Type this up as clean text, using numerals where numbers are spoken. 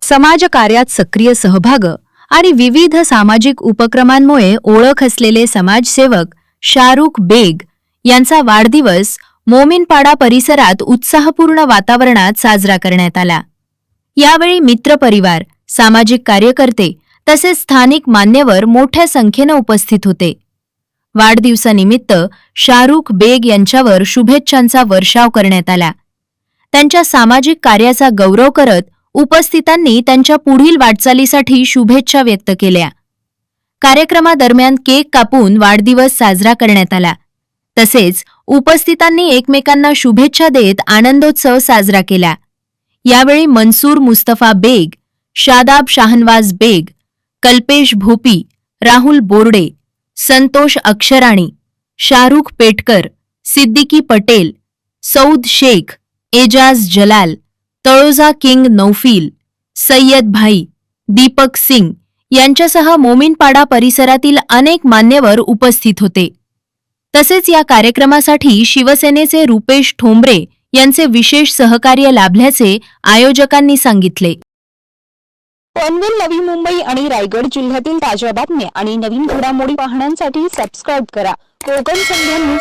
समाजकार्यात सक्रिय सहभाग आणि विविध सामाजिक उपक्रमांमुळे ओळख असलेले समाजसेवक शाहरुख बेग यांचा वाढदिवस मोमीनपाडा परिसरात उत्साहपूर्ण वातावरणात साजरा करण्यात आला। यावेळी मित्रपरिवार, सामाजिक कार्यकर्ते तसेच स्थानिक मान्यवर मोठ्या संख्येने उपस्थित होते। वाढदिवसानिमित्त शाहरुख बेग यांच्यावर शुभेच्छांचा वर्षाव करण्यात आला। त्यांच्या सामाजिक कार्याचा गौरव करत उपस्थितांनी त्यांच्या पुढील वाटचालीसाठी शुभेच्छा व्यक्त केल्या। कार्यक्रमादरम्यान केक कापून वाढदिवस साजरा करण्यात आला। तसेच उपस्थितांनी एकमेकांना शुभेच्छा देत आनंदोत्सव साजरा केला। यावेळी मनसूर मुस्तफा बेग, शादाब शाहनवाज बेग, कल्पेश भोपी, राहुल बोर्डे, संतोष अक्षराणी, शाहरुख पेटकर, सिद्दीकी पटेल, सौद शेख, एजाज जलाल, तळोजा किंग नौफील, सय्यद भाई, दीपक सिंग यांच्यासह मोमीनपाडा परिसरातील अनेक मान्यवर उपस्थित होते। तसेच या कार्यक्रमासाठी शिवसेनेचे रुपेश ठोंबरे यांचे विशेष सहकार्य लाभल्याचे आयोजकांनी सांगितले। पनवेल, नवी मुंबई आणि रायगड जिल्ह्यातील ताज्या बातम्या आणि नवीन घडामोडी पाहण्यासाठी सबस्क्राइब करा कोकण संध्या न्यूज।